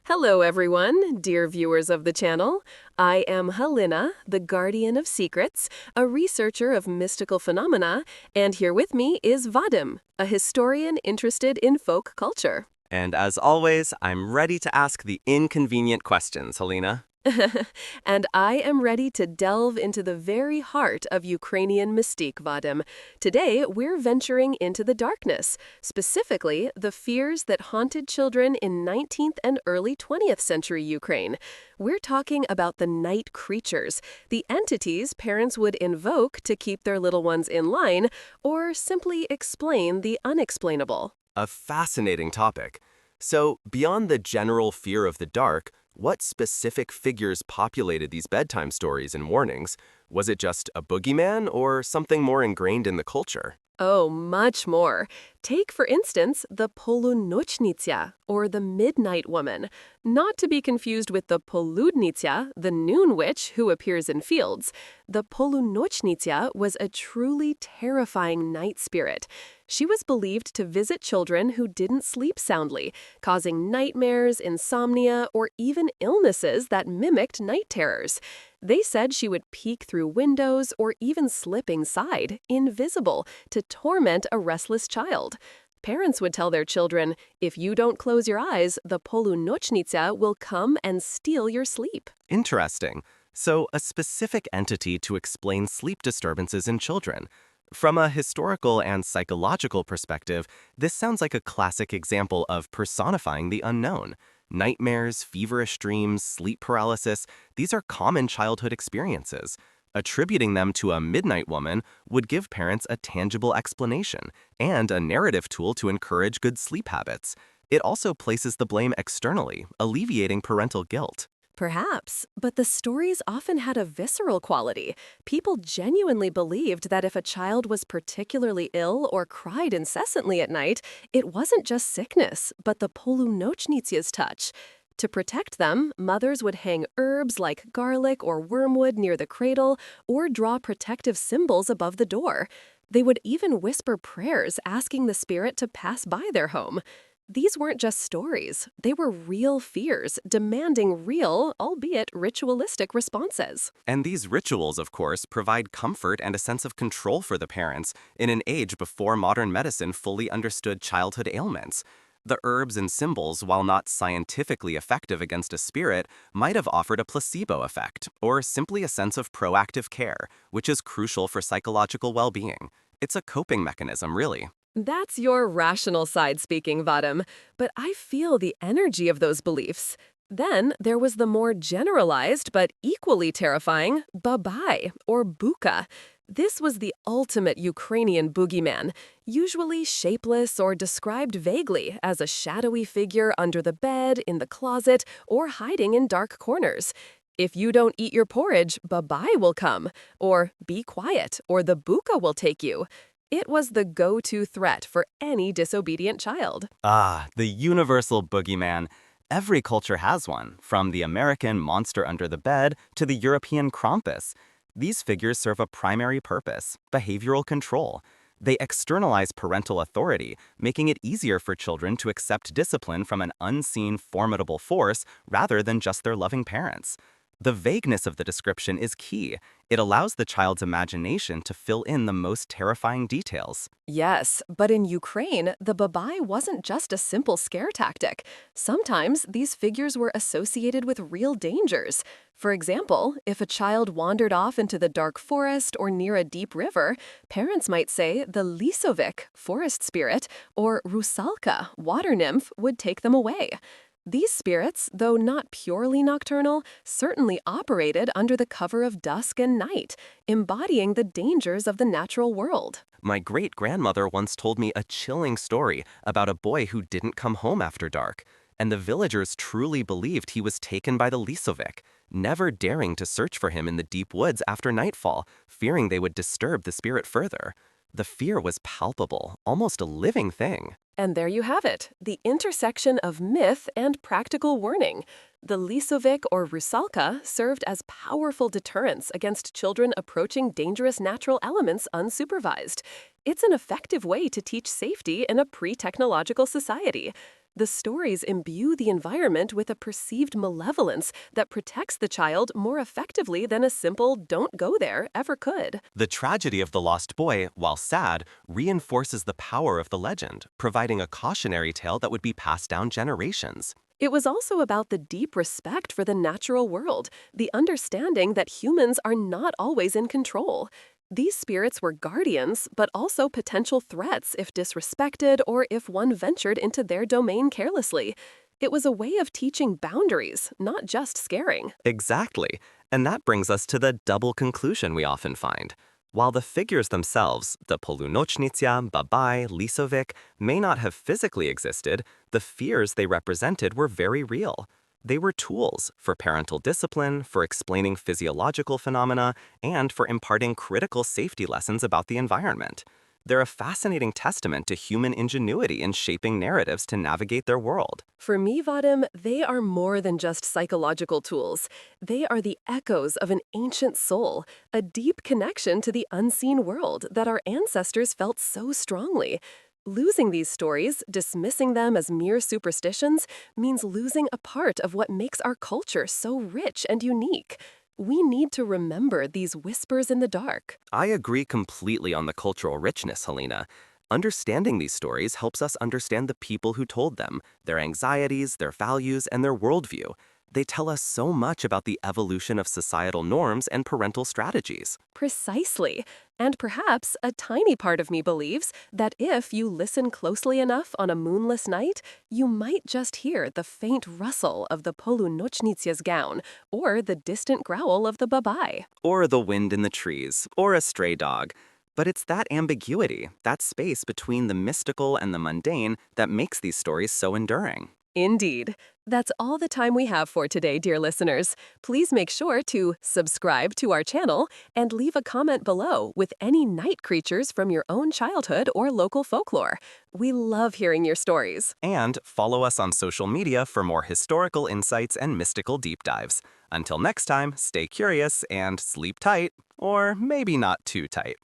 Hello, everyone, dear viewers of the channel. I am Helena, the guardian of secrets, a researcher of mystical phenomena, and here with me is Vadim, a historian interested in folk culture. And as always, I'm ready to ask the inconvenient questions, Helena. And I am ready to delve into the very heart of Ukrainian mystique, Vadim. Today, we're venturing into the darkness, specifically the fears that haunted children in 19th and early 20th century Ukraine. We're talking about the night creatures, the entities parents would invoke to keep their little ones in line, or simply explain the unexplainable. A fascinating topic. So, beyond the general fear of the dark, what specific figures populated these bedtime stories and warnings? Was it just a boogeyman or something more ingrained in the culture? Oh, much more. Take, for instance, the Polunochnytsia, or the Midnight Woman, not to be confused with the Poludnitsia, the noon witch who appears in fields. The Polunochnytsia was a truly terrifying night spirit. She was believed to visit children who didn't sleep soundly, causing nightmares, insomnia, or even illnesses that mimicked night terrors. They said she would peek through windows or even slip inside, invisible, to torment a restless child. Parents would tell their children, if you don't close your eyes, the Polunochnytsia will come and steal your sleep. Interesting. So, a specific entity to explain sleep disturbances in children. From a historical and psychological perspective, this sounds like a classic example of personifying the unknown. Nightmares, feverish dreams, sleep paralysis, these are common childhood experiences. Attributing them to a midnight woman would give parents a tangible explanation and a narrative tool to encourage good sleep habits. It also places the blame externally, alleviating parental guilt. Perhaps, but the stories often had a visceral quality. People genuinely believed that if a child was particularly ill or cried incessantly at night, it wasn't just sickness, but the Polunochnytsia's touch. To protect them, mothers would hang herbs like garlic or wormwood near the cradle or draw protective symbols above the door. They would even whisper prayers asking the spirit to pass by their home. These weren't just stories, they were real fears, demanding real, albeit ritualistic responses. And these rituals, of course, provide comfort and a sense of control for the parents in an age before modern medicine fully understood childhood ailments. The herbs and symbols, while not scientifically effective against a spirit, might have offered a placebo effect, or simply a sense of proactive care, which is crucial for psychological well-being. It's a coping mechanism, really. That's your rational side speaking, Vadim, but I feel the energy of those beliefs. Then there was the more generalized but equally terrifying Babay, or Buka. This was the ultimate Ukrainian boogeyman, usually shapeless or described vaguely as a shadowy figure under the bed, in the closet, or hiding in dark corners. If you don't eat your porridge, Babay will come, or be quiet, or the Buka will take you. It was the go-to threat for any disobedient child. Ah, the universal boogeyman. Every culture has one, from the American monster under the bed to the European Krampus. These figures serve a primary purpose: behavioral control. They externalize parental authority, making it easier for children to accept discipline from an unseen, formidable force rather than just their loving parents. The vagueness of the description is key. It allows the child's imagination to fill in the most terrifying details. Yes, but in Ukraine, the Babay wasn't just a simple scare tactic. Sometimes these figures were associated with real dangers. For example, if a child wandered off into the dark forest or near a deep river, parents might say the Lisovik, forest spirit, or Rusalka, water nymph, would take them away. These spirits, though not purely nocturnal, certainly operated under the cover of dusk and night, embodying the dangers of the natural world. My great-grandmother once told me a chilling story about a boy who didn't come home after dark, and the villagers truly believed he was taken by the Lisovik, never daring to search for him in the deep woods after nightfall, fearing they would disturb the spirit further. The fear was palpable, almost a living thing. And there you have it, the intersection of myth and practical warning. The Lisovik or Rusalka served as powerful deterrents against children approaching dangerous natural elements unsupervised. It's an effective way to teach safety in a pre-technological society. The stories imbue the environment with a perceived malevolence that protects the child more effectively than a simple "don't go there" ever could. The tragedy of the lost boy, while sad, reinforces the power of the legend, providing a cautionary tale that would be passed down generations. It was also about the deep respect for the natural world, the understanding that humans are not always in control. These spirits were guardians, but also potential threats if disrespected or if one ventured into their domain carelessly. It was a way of teaching boundaries, not just scaring. Exactly. And that brings us to the double conclusion we often find. While the figures themselves, the Polunochnytsia, Babay, Lisovic, may not have physically existed, the fears they represented were very real. They were tools for parental discipline, for explaining physiological phenomena, and for imparting critical safety lessons about the environment. They're a fascinating testament to human ingenuity in shaping narratives to navigate their world. For me, Vadim, they are more than just psychological tools. They are the echoes of an ancient soul, a deep connection to the unseen world that our ancestors felt so strongly. Losing these stories, dismissing them as mere superstitions, means losing a part of what makes our culture so rich and unique. We need to remember these whispers in the dark. I agree completely on the cultural richness, Helena. Understanding these stories helps us understand the people who told them, their anxieties, their values, and their worldview. They tell us so much about the evolution of societal norms and parental strategies. Precisely. And perhaps a tiny part of me believes that if you listen closely enough on a moonless night, you might just hear the faint rustle of the Polunochnytsia's gown, or the distant growl of the Babay. Or the wind in the trees, or a stray dog. But it's that ambiguity, that space between the mystical and the mundane, that makes these stories so enduring. Indeed. That's all the time we have for today, dear listeners. Please make sure to subscribe to our channel and leave a comment below with any night creatures from your own childhood or local folklore. We love hearing your stories. And follow us on social media for more historical insights and mystical deep dives. Until next time, stay curious and sleep tight, or maybe not too tight.